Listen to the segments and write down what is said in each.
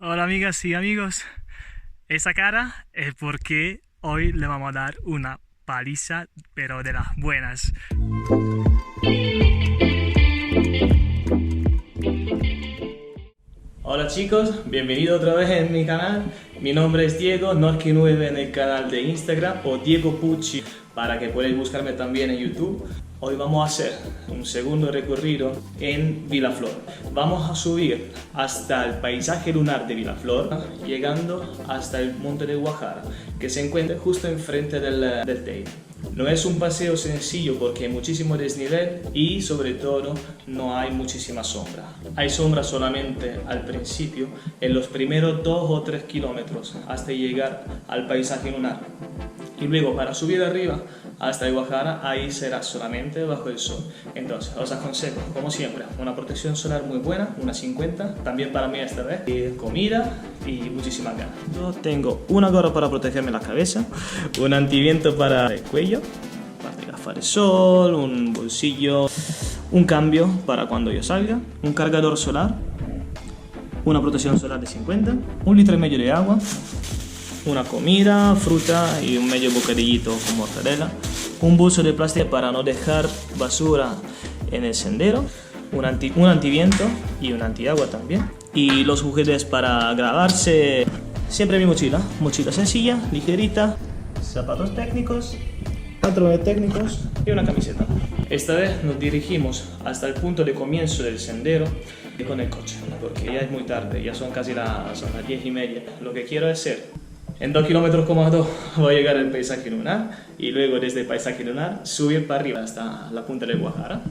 Hola amigas y amigos, esa cara es porque hoy le vamos a dar una paliza, pero de las buenas. Hola chicos, bienvenidos otra vez en mi canal. Mi nombre es Diego, Norki9 en el canal de Instagram o Diego Pucci para que podáis buscarme también en YouTube. Hoy vamos a hacer un segundo recorrido en Vilaflor. Vamos a subir hasta el paisaje lunar de Vilaflor, llegando hasta el monte de Guajara, que se encuentra justo enfrente del Teide. No es un paseo sencillo porque hay muchísimo desnivel y sobre todo no hay muchísima sombra. Hay sombra solamente al principio, en los primeros 2 o 3 kilómetros hasta llegar al paisaje lunar. Y luego para subir arriba hasta el Guajara, ahí será solamente bajo el sol. Entonces os aconsejo, como siempre, una protección solar muy buena, una 50, también para mí esta vez, comida y muchísimas ganas. Yo tengo una gorra para protegerme la cabeza, un antiviento para el cuello, para gafas de sol, un bolsillo, un cambio para cuando yo salga, un cargador solar, una protección solar de 50, 1,5 litros de agua, una comida, fruta y un medio bocadillito con mortadela, un bolso de plástico para no dejar basura en el sendero, un antiviento y un antiagua también, y los juguetes para grabarse. Siempre mi mochila sencilla, ligerita, zapatos técnicos, pantalones técnicos y una camiseta. Esta vez nos dirigimos hasta el punto de comienzo del sendero con el coche, porque ya es muy tarde, ya son casi las 10:30. Lo que quiero hacer, en 2,2 kilómetros voy a llegar al paisaje lunar y luego desde el paisaje lunar subir para arriba hasta la punta de Guajara.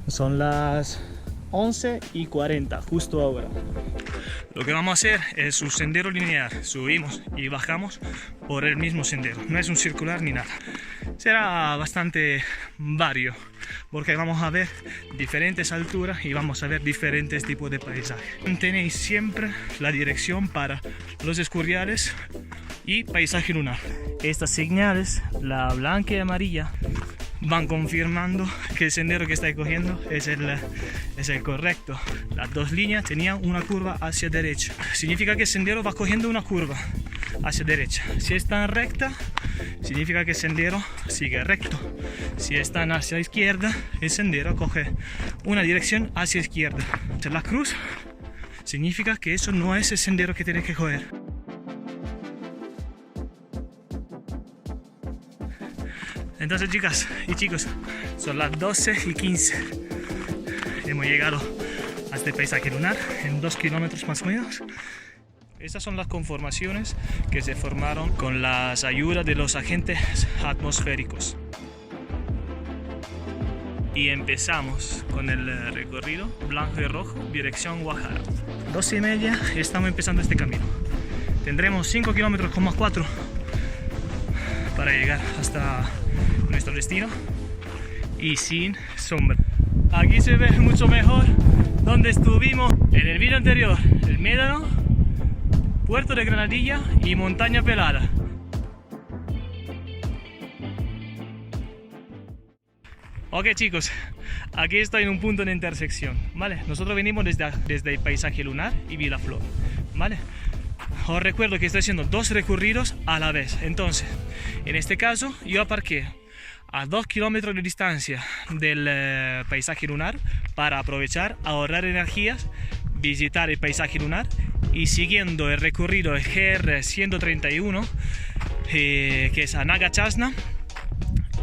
Son las 11:40 justo ahora. Lo que vamos a hacer es un sendero lineal. Subimos y bajamos por el mismo sendero. No es un circular ni nada. Será bastante vario porque vamos a ver diferentes alturas y vamos a ver diferentes tipos de paisajes. Tenéis siempre la dirección para los escurriales y paisaje lunar. Estas señales, la blanca y amarilla, van confirmando que el sendero que estáis cogiendo es el correcto. Las dos líneas tenían una curva hacia derecha. Significa que el sendero va cogiendo una curva hacia derecha. Si están recta, significa que el sendero sigue recto. Si están hacia izquierda, el sendero coge una dirección hacia izquierda. La cruz significa que eso no es el sendero que tenéis que coger. Entonces, chicas y chicos, son las 12:15. Hemos llegado hasta el paisaje lunar en 2 kilómetros más o menos. Estas son las conformaciones que se formaron con las ayudas de los agentes atmosféricos. Y empezamos con el recorrido blanco y rojo, dirección Guajara. 12:30 y estamos empezando este camino. Tendremos 5,4 kilómetros para llegar hasta nuestro destino y sin sombra. Aquí se ve mucho mejor donde estuvimos en el vídeo anterior: el Médano, Puerto de Granadilla y Montaña Pelada. Ok chicos, aquí estoy en un punto de intersección, ¿vale? Nosotros venimos desde el paisaje lunar y Vilaflor, ¿vale? Os recuerdo que estoy haciendo 2 recorridos a la vez. Entonces, en este caso, yo aparqué a 2 kilómetros de distancia del paisaje lunar para aprovechar, ahorrar energías, visitar el paisaje lunar y siguiendo el recorrido del GR131, que es a Nagachasna,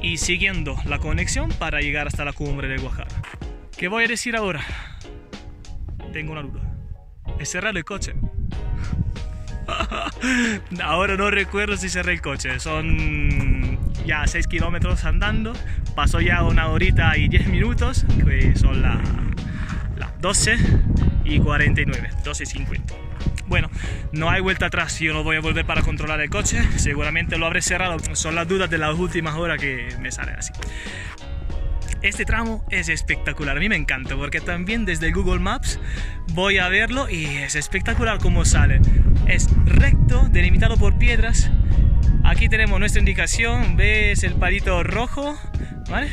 y siguiendo la conexión para llegar hasta la cumbre de Guajara. ¿Qué voy a decir ahora? Tengo una duda. ¿He cerrado el coche? Ahora no recuerdo si cerré el coche. Son ya 6 kilómetros andando. Pasó ya 1 horita y 10 minutos, que son las 12:49, 12:50. Bueno, no hay vuelta atrás, yo no voy a volver para controlar el coche, seguramente lo habré cerrado, son las dudas de las últimas horas que me salen así. Este tramo es espectacular, a mí me encanta porque también desde Google Maps voy a verlo y es espectacular cómo sale. Es recto, delimitado por piedras. Aquí tenemos nuestra indicación, ves el palito rojo, ¿vale?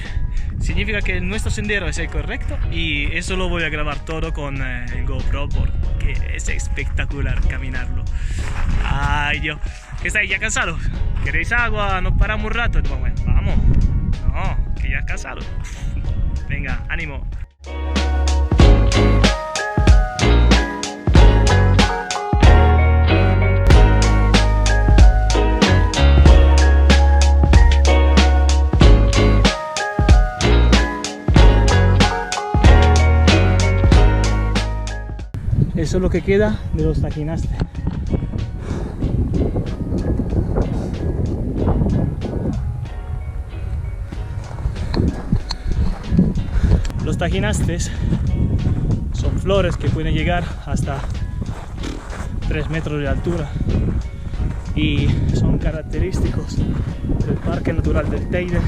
Significa que nuestro sendero es el correcto y eso lo voy a grabar todo con el GoPro porque es espectacular caminarlo. Ay Dios, ¿qué estáis ya cansados? ¿Queréis agua? ¿Nos paramos un rato? Bueno, vamos. No, que ya es cansado. Venga, ánimo. Eso es lo que queda de los Taquinaste. Los Taquinastes son flores que pueden llegar hasta 3 metros de altura y son característicos del Parque Natural del Teide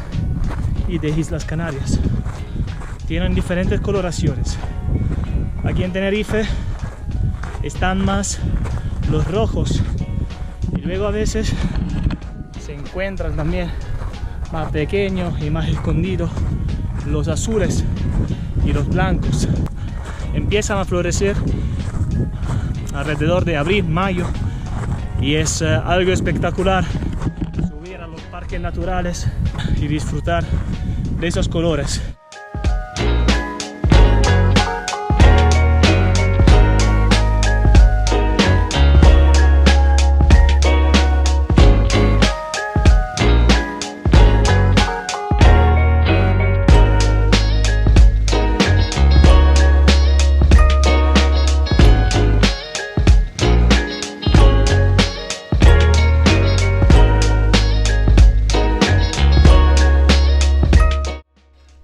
y de Islas Canarias. Tienen diferentes coloraciones. Aquí en Tenerife están más los rojos y luego a veces se encuentran también más pequeños y más escondidos los azules y los blancos. Empiezan a florecer alrededor de abril, mayo y es algo espectacular subir a los parques naturales y disfrutar de esos colores.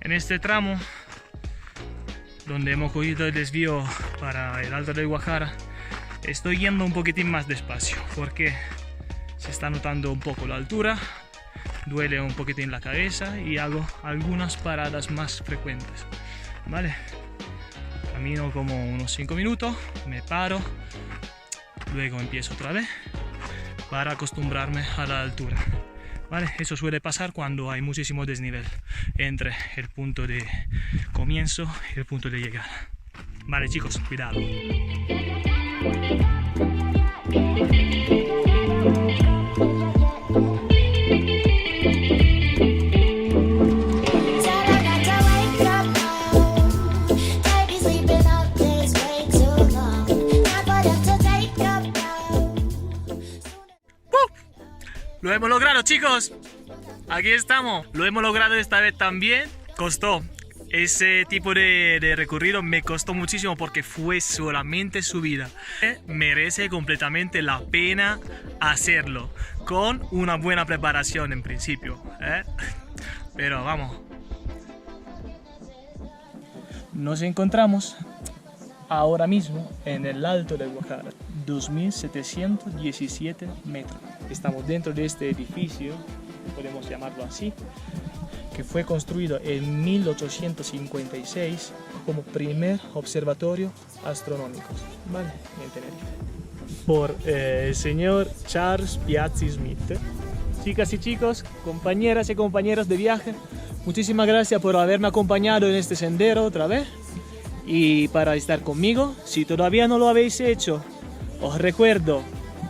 En este tramo donde hemos cogido el desvío para el Alto del Guajara estoy yendo un poquitín más despacio porque se está notando un poco la altura, duele un poquitín la cabeza y hago algunas paradas más frecuentes, ¿vale? Camino como unos 5 minutos, me paro, luego empiezo otra vez para acostumbrarme a la altura. ¿Vale? Eso suele pasar cuando hay muchísimo desnivel entre el punto de comienzo y el punto de llegada. Vale chicos, cuidado. Lo hemos logrado chicos, aquí estamos, lo hemos logrado esta vez también. Costó, ese tipo de recorrido me costó muchísimo porque fue solamente subida. Merece completamente la pena hacerlo, con una buena preparación en principio, pero vamos. Nos encontramos ahora mismo en el Alto del Guajara, 2717 metros. Estamos dentro de este edificio, podemos llamarlo así, que fue construido en 1856 como primer observatorio astronómico, ¿vale? En Tenerife, por el señor Charles Piazzi Smith. Chicas y chicos, compañeras y compañeros de viaje, muchísimas gracias por haberme acompañado en este sendero otra vez y para estar conmigo. Si todavía no lo habéis hecho, os recuerdo,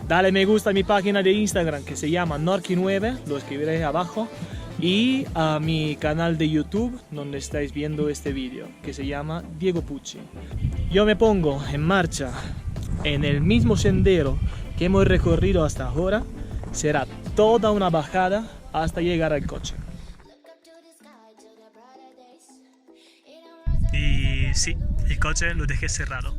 dale me gusta a mi página de Instagram que se llama Norki9, lo escribiré abajo, y a mi canal de YouTube donde estáis viendo este vídeo que se llama Diego Pucci. Yo me pongo en marcha en el mismo sendero que hemos recorrido hasta ahora. Será toda una bajada hasta llegar al coche. Y sí, el coche lo dejé cerrado.